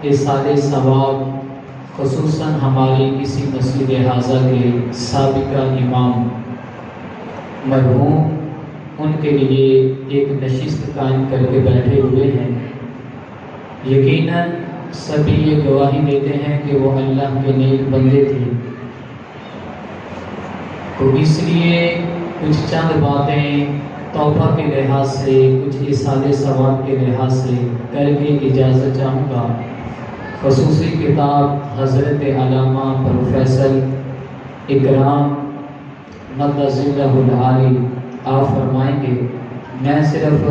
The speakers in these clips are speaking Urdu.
اِرسال ثواب خصوصاً ہماری اسی مسجد حاضہ کے سابقہ امام مرحوم ان کے لیے ایک نشست قائم کر کے بیٹھے ہوئے ہیں۔ یقیناً سبھی یہ گواہی دیتے ہیں کہ وہ اللہ کے نیک بندے تھے، تو اس لیے کچھ چند باتیں توبہ کے لحاظ سے، کچھ اِرسال ثواب کے لحاظ سے کر کے اجازت چاہوں گا۔ خصوصی کتاب حضرت علامہ پروفیسر اکرام مد ظلہ العالی آپ فرمائیں گے۔ میں صرف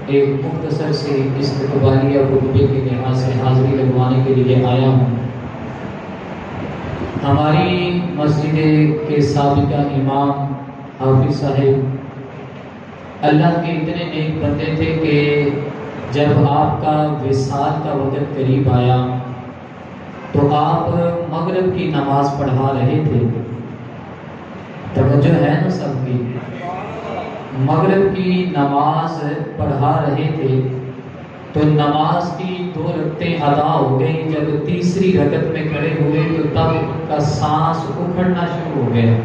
ایک مختصر سے استقبالیہ خطبے کے لحاظ سے حاضری لگوانے کے لیے آیا ہوں۔ ہماری مسجد کے سابقہ امام حافظ صاحب اللہ کے اتنے نیک بندے تھے کہ جب آپ کا وصال کا وقت قریب آیا تو آپ مغرب کی نماز پڑھا رہے تھے۔ توجہ ہے نا سب کی؟ مغرب کی نماز پڑھا رہے تھے تو نماز کی 2 رکعتیں ادا ہو گئی۔ جب تیسری رکعت میں کھڑے ہوئے تو تب ان کا سانس اکھڑنا شروع ہو گیا۔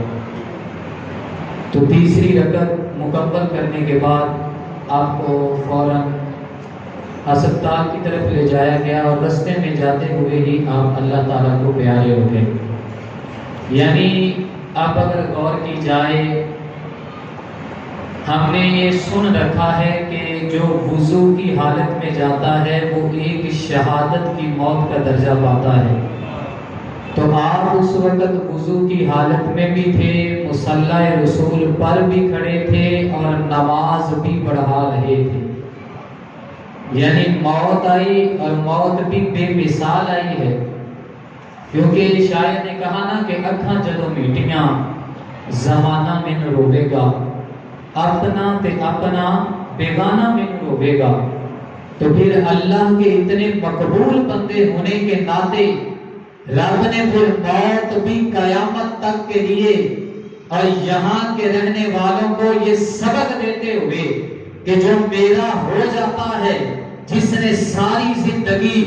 تو تیسری رکعت مکمل کرنے کے بعد آپ کو فوراً ہسپتال کی طرف لے جایا گیا اور رستے میں جاتے ہوئے ہی آپ اللہ تعالیٰ کو پیارے ہو گئے۔ یعنی اب اگر غور کی جائے، ہم نے یہ سن رکھا ہے کہ جو وضو کی حالت میں جاتا ہے وہ ایک شہادت کی موت کا درجہ پاتا ہے۔ تو آپ اس وقت وضو کی حالت میں بھی تھے، مصلی رسول پر بھی کھڑے تھے اور نماز بھی پڑھا رہے تھے۔ یعنی موت آئی اور موت بھی بے مثال آئی ہے، کیونکہ شاعر نے کہا نا کہ اکھاں جدوں میٹیاں زمانہ میں نہ روے گا، اپنا تے اپنا بیگانہ میں نہ روے گا۔ تو پھر اللہ کے اتنے مقبول بندے ہونے کے ناطے رب نے پھر موت بھی قیامت تک کے لیے اور یہاں کے رہنے والوں کو یہ سبق دیتے ہوئے کہ جو میرا ہو جاتا ہے، جس نے ساری زندگی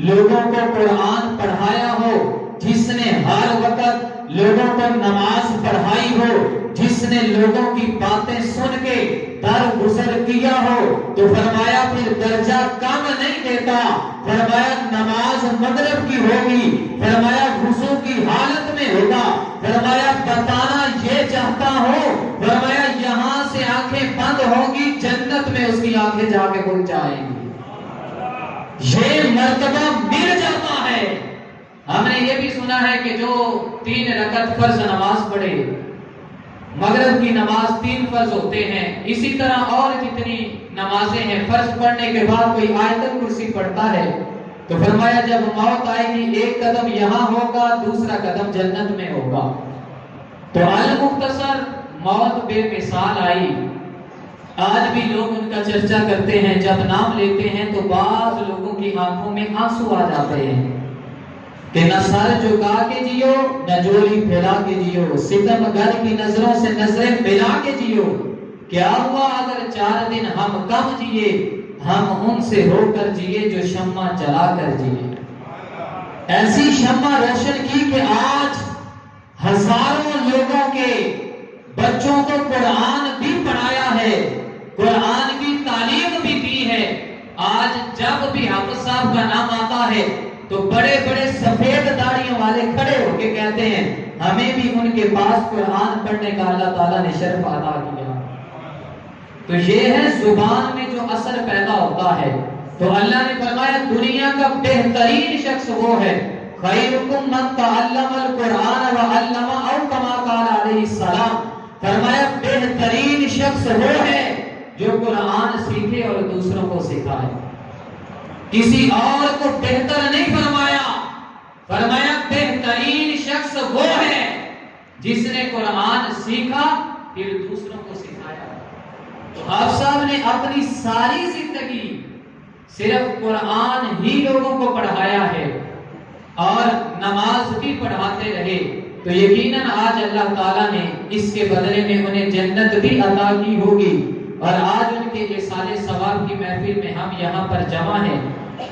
لوگوں کو قرآن پڑھایا ہو، جس نے ہر وقت لوگوں کو نماز پڑھائی ہو، جس نے لوگوں کی باتیں سن کے در گزر کیا ہو، تو فرمایا پھر درجہ کم نہیں دیتا۔ فرمایا نماز مغرب کی ہوگی، فرمایا وضو کی حالت میں ہوگا، فرمایا بتانا یہ چاہتا ہوں، فرمایا یہاں سے آنکھیں بند ہوگی، جنت میں اس کی آنکھیں جا کے کھل جائیں گی۔ یہ مرتبہ مل جاتا ہے۔ ہم نے یہ بھی سنا ہے کہ جو 3 رکعت فرض نماز پڑھے، مغرب کی نماز 3 فرض ہوتے ہیں، اسی طرح اور جتنی نمازیں ہیں، فرض پڑھنے کے بعد کوئی آیت الکرسی پڑھتا ہے تو فرمایا جب موت آئے گی ایک قدم یہاں ہوگا، دوسرا قدم جنت میں ہوگا۔ تو المختصر موت بے مثال آئی۔ آج بھی لوگ ان کا چرچا کرتے ہیں، جب نام لیتے ہیں تو بعض لوگوں کی آنکھوں میں آنسو آ جاتے ہیں کہ نہ سر جھکا کے جیو، نہ جولی پھیلا کے جیو، ستم گر کی نظروں سے نظریں ملا کے جیو۔ کیا ہوا اگر 4 دن ہم کم جیے، ہم ان سے ہو کر جیے جو شمع جلا کر جیے۔ ایسی شمع روشن کی کہ آج ہزاروں لوگوں کے بچوں کو قرآن بھی پڑھایا ہے، قرآن کی تعلیم بھی دی ہے۔ آج جب بھی حافظ صاحب کا نام آتا ہے تو بڑے بڑے سفید داڑھیوں والے کھڑے ہو کے کہتے ہیں ہمیں بھی ان کے پاس قرآن پڑھنے کا اللہ تعالیٰ نے شرف عطا کیا۔ تو یہ ہے زبان میں جو اثر پیدا ہوتا ہے۔ تو اللہ نے فرمایا دنیا کا بہترین شخص وہ ہے، خیرکم من تعلم القرآن وعلم او کما قال علیہ السلام۔ فرمایا بہترین شخص وہ ہے جو قرآن سیکھے اور دوسروں کو سکھائے۔ کسی اور کو بہتر نہیں فرمایا، فرمایا بہترین شخص وہ ہے جس نے قرآن سیکھا پھر دوسروں کو سکھایا۔ تو آپ صاحب نے اپنی ساری زندگی صرف قرآن ہی لوگوں کو پڑھایا ہے اور نماز بھی پڑھاتے رہے، تو یقیناً آج اللہ تعالیٰ نے اس کے بدلے میں انہیں جنت بھی عطا کی ہوگی۔ اور آج ان کے اِرسال ثواب کی محفل میں ہم یہاں پر جمع ہیں۔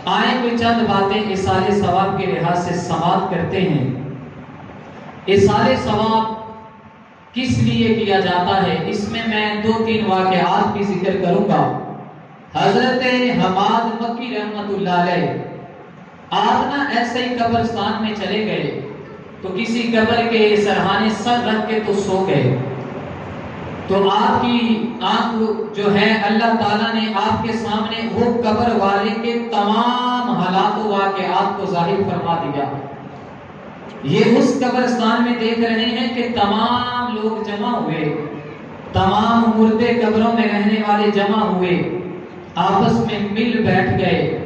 آئیں کوئی چند باتیں ایصال ثواب کے لحاظ سے سماعت کرتے ہیں۔ ایصال ثواب کس لیے کیا جاتا ہے؟ اس میں 2-3 واقعات بھی ذکر کروں گا۔ حضرت حماد مکی رحمت اللہ علیہ آپ نہ ایسے ہی قبرستان میں چلے گئے تو کسی قبر کے سرحانے سر رکھ کے تو سو گئے، تو آپ کی آنکھ جو ہے اللہ تعالیٰ نے آپ کے سامنے وہ قبر والے کے تمام حالات و واقعات کو ظاہر فرما دیا۔ یہ اس قبرستان میں دیکھ رہے ہیں کہ تمام لوگ جمع ہوئے، تمام مردے قبروں میں رہنے والے جمع ہوئے، آپس میں مل بیٹھ گئے۔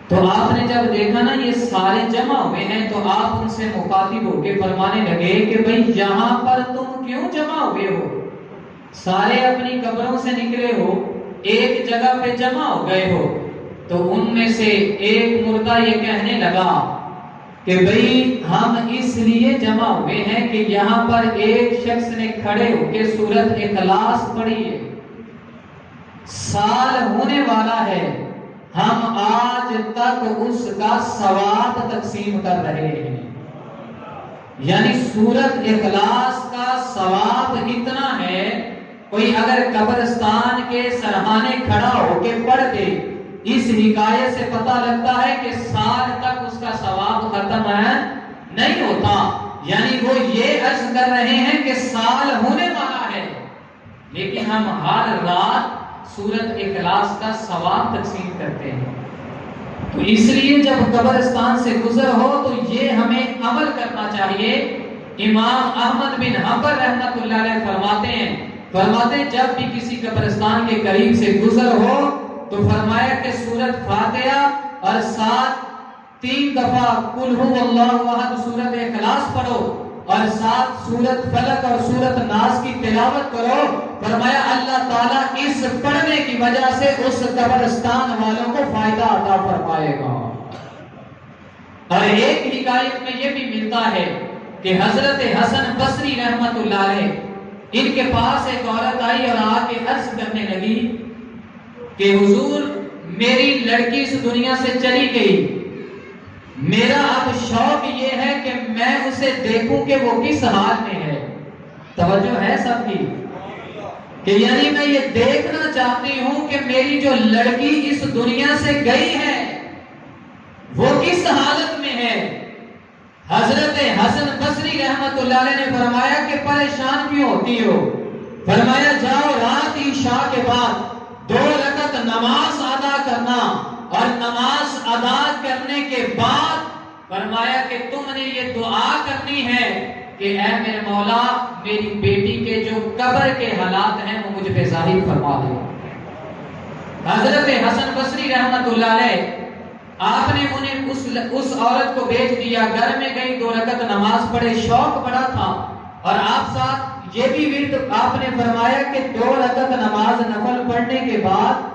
تو آپ نے جب دیکھا نا یہ سارے جمع ہوئے ہیں تو آپ ان سے مخاطب ہو کے فرمانے لگے کہ بھئی یہاں پر تم کیوں جمع ہوئے ہو؟ سارے اپنی قبروں سے نکلے ہو، ایک جگہ پہ جمع ہو گئے ہو۔ تو ان میں سے ایک مردہ یہ کہنے لگا کہ بھئی ہم اس لیے جمع ہوئے ہیں کہ یہاں پر ایک شخص نے کھڑے ہو کے سورۃ اخلاص پڑھی ہے، سال ہونے والا ہے، ہم آج تک اس کا ثواب تقسیم کر رہے ہیں۔ یعنی سورۃ اخلاص کا ثواب اتنا ہے، کوئی اگر قبرستان کے سرحانے کھڑا ہو کے پڑھ دے، اس حکایت سے پتہ لگتا ہے کہ سال تک اس کا ثواب ختم نہیں ہوتا۔ یعنی وہ یہ عرض کر رہے ہیں کہ سال ہونے والا ہے لیکن ہم ہر رات سورۃ اخلاص کا ثواب تقسیم کرتے ہیں۔ تو اس لیے جب قبرستان سے گزر ہو تو یہ ہمیں عمل کرنا چاہیے۔ امام احمد بن حنبل رحمت اللہ علیہ فرماتے ہیں جب بھی کسی قبرستان کے قریب سے گزر ہو تو فرمایا کہ سورۃ فاتحہ اور 3 دفعہ قل هو اللہ احد سورۃ اخلاص پڑھو اور 7 سورۃ فلق اور سورۃ ناس کی تلاوت کرو۔ فرمایا اللہ تعالیٰ اس پڑھنے کی وجہ سے اس قبرستان والوں کو فائدہ عطا فرمائے گا۔ اور ایک حکایت میں یہ بھی ملتا ہے کہ حضرت حسن بصری رحمت اللہ علیہ ان کے پاس ایک عورت آئی اور آ کے عرض کرنے لگی کہ حضور میری لڑکی اس دنیا سے چلی گئی، میرا اب شوق یہ ہے کہ میں اسے دیکھوں کہ وہ کس حال میں ہے۔ توجہ ہے سب کی کہ یعنی میں یہ دیکھنا چاہتی ہوں کہ میری جو لڑکی اس دنیا سے گئی ہے وہ کس حالت میں ہے۔ حضرت حسن بصری رحمت اللہ علیہ نے فرمایا کہ پریشان کیوں ہوتی ہو؟ فرمایا جاؤ رات عشاء کے بعد 2 رکعت نماز ادا کرنا اور نماز ادا کرنے کے بعد فرمایا کہ تم نے یہ دعا کرنی ہے کہ اے میرے مولا میری بیٹی کے جو قبر کے حالات ہیں وہ مجھ پہ ظاہر فرما دے۔ حضرت حسن بصری رحمت اللہ علیہ آپ نے انہیں اس عورت کو بھیج دیا، گھر میں گئی 2 رکعت نماز پڑھے، شوق بڑا تھا اور آپ ساتھ یہ بھی ورد آپ نے فرمایا کہ 2 رکعت نماز نفل پڑھنے کے بعد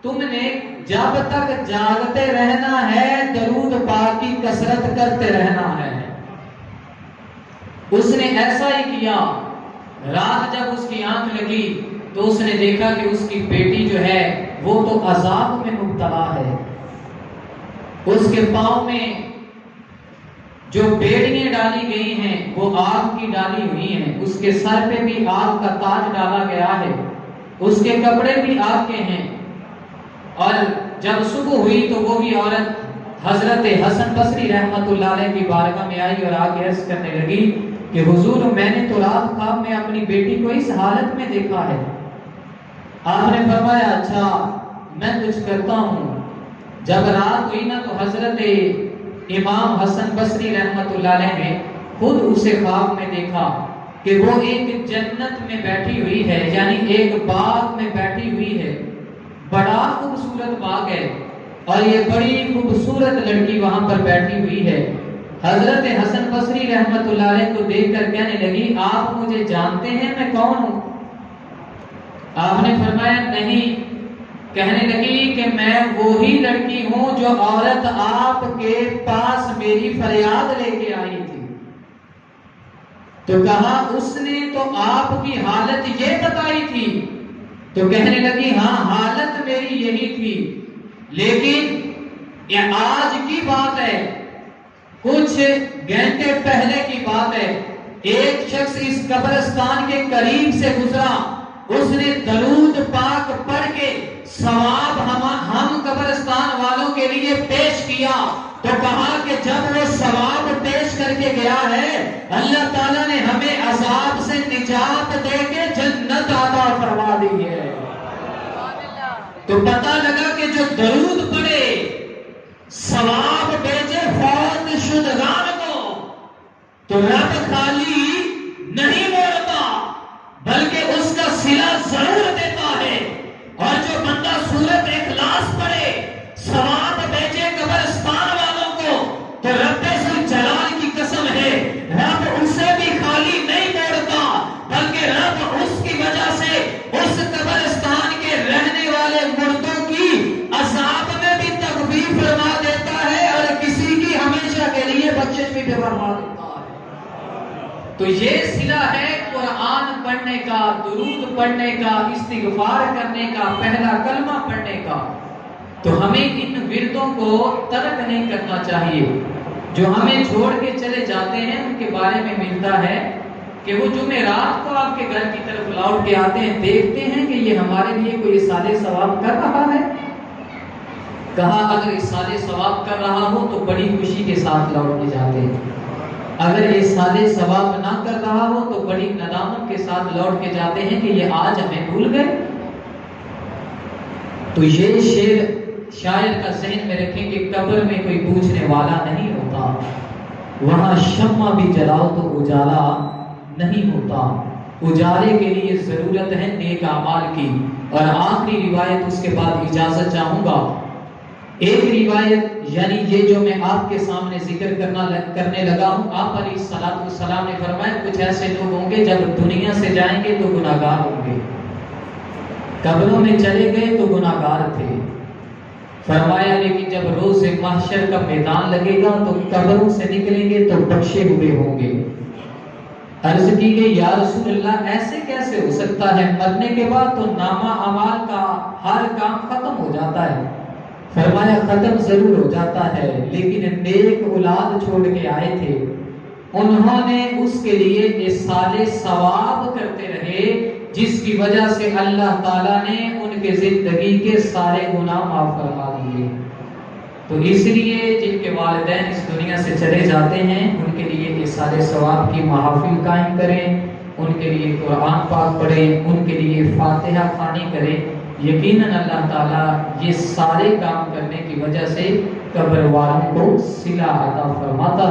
تم نے جب تک جاگتے رہنا ہے درود پاک کی کثرت کرتے رہنا ہے۔ اس نے ایسا ہی کیا۔ رات جب اس کی آنکھ لگی تو اس نے دیکھا کہ اس کی بیٹی جو ہے وہ تو عذاب میں مبتلا ہے، اس کے پاؤں میں جو بیڑیاں ڈالی گئی ہیں وہ آگ کی ڈالی ہوئی ہیں، اس کے سر پہ بھی آگ کا تاج ڈالا گیا ہے، اس کے کپڑے بھی آگ کے ہیں۔ اور جب صبح ہوئی تو وہ بھی عورت حضرت حسن بصری رحمت اللہ علیہ کی بارگاہ میں آئی اور آگے عرض کرنے لگی کہ حضور میں نے تو رات خواب میں اپنی بیٹی کو اس حالت میں دیکھا ہے۔ آپ نے فرمایا اچھا میں کچھ کرتا ہوں۔ جب رات ہوئی نا تو حضرت امام حسن بصری رحمت اللہ علیہ نے خود اسے خواب میں دیکھا کہ وہ ایک جنت میں بیٹھی ہوئی ہے، یعنی ایک باغ میں بیٹھی ہوئی ہے، بڑا خوبصورت باغ ہے اور یہ بڑی خوبصورت لڑکی وہاں پر بیٹھی ہوئی ہے۔ حضرت حسن بصری رحمت اللہ علیہ کو دیکھ کر کہنے لگی آپ مجھے جانتے ہیں میں کون ہوں؟ آپ نے فرمایا نہیں۔ کہنے لگی کہ میں وہی لڑکی ہوں جو عورت آپ کے پاس میری فریاد لے کے آئی تھی۔ تو کہا اس نے تو آپ کی حالت یہ بتائی تھی؟ تو کہنے لگی ہاں حالت میری یہی تھی، لیکن یہ آج کی بات ہے، کچھ گھنٹے پہلے کی بات ہے، ایک شخص اس قبرستان کے قریب سے گزرا، اس نے درود پاک پڑھ کے ثواب ہم قبرستان والوں کے لیے پیش کیا، تو کہا کہ جب وہ ثواب پیش کر کے گیا ہے، اللہ تعالیٰ نے ہمیں عذاب سے نجات دے کے جنت عطا فرما دی ہے۔ تو پتہ لگا کہ جو درود پڑھے، ثواب بھیجے فوت شدگان کو، تو رب خالی نہیں موڑتا بلکہ اس کا صلہ ضرور دیتا ہے۔ اور جو بندہ سورۃ اخلاص پڑھے، ثواب بھیجے قبرستان والوں کو، تو رب ذوالجلال کی قسم ہے رب اسے بھی خالی نہیں موڑتا، بلکہ رب اس کی وجہ سے اس قبرستان کے رہنے والے مردوں کی عذاب میں بھی تخفیف فرما دیتا ہے، اور کسی کی ہمیشہ کے لیے بخشش بھی فرما دیتا ہے۔ تو یہ صلہ ہے قرآن پڑھنے کا، درود پڑھنے کا، استغفار کرنے کا، پہلا کلمہ پڑھنے کا۔ تو ہمیں ان وردوں کو ترک نہیں کرنا چاہیے۔ جو ہمیں چھوڑ کے چلے جاتے ہیں ان کے بارے میں ملتا ہے کہ وہ جمعرات کو آپ کے گھر کی طرف لوٹ کے آتے ہیں، دیکھتے ہیں کہ یہ ہمارے لیے کوئی اصالِ ثواب کر رہا ہے۔ کہا اگر اصالِ ثواب کر رہا ہو تو بڑی خوشی کے ساتھ لوٹ کے جاتے ہیں، اگر اصالِ ثواب نہ کر رہا ہو تو بڑی ندامت کے ساتھ لوٹ کے جاتے ہیں کہ یہ آج ہمیں بھول گئے۔ تو یہ شعر شاعر کا ذہن میں رکھیں کہ قبر میں کوئی پوچھنے والا نہیں ہوتا، وہاں شمع بھی جلاؤ تو اجالا نہیں ہوتا، اجالے کے لیے ضرورت ہے نیک اعمال کی۔ اور آخری روایت، اس کے بعد اجازت چاہوں گا۔ ایک روایت یعنی یہ جو میں آپ کے سامنے ذکر کرنے لگا ہوں، آپ علیہ الصلوۃ والسلام نے فرمایا کچھ ایسے لوگ ہوں گے جب دنیا سے جائیں گے تو گناہگار ہوں گے، قبروں میں چلے گئے تو گناہگار تھے، فرمایا لیکن جب روز محشر کا میدان لگے گا تو قبروں سے نکلیں گے تو بخشے ہوئے ہوں گے۔ عرض کی گئی یا رسول اللہ ایسے کیسے ہو سکتا ہے؟ مرنے کے بعد تو نامہ اعمال کا ہر کام ختم ہو جاتا ہے۔ فرمایا ختم ضرور ہو جاتا ہے، لیکن نیک اولاد چھوڑ کے آئے تھے، انہوں نے اس کے لیے اصالِ ثواب کرتے رہے، جس کی وجہ سے اللہ تعالیٰ نے ان کے زندگی کے سارے گناہ معاف فرما دیے۔ تو اس لیے جن کے والدین اس دنیا سے چلے جاتے ہیں ان کے لیے اصالِ ثواب کی محافل قائم کریں، ان کے لیے قرآن پاک پڑھیں، ان کے لیے فاتحہ خوانی کریں۔ یقیناً اللہ تعالیٰ یہ سارے کام کرنے کی وجہ سے قبر والوں کو صلہ عطا فرماتا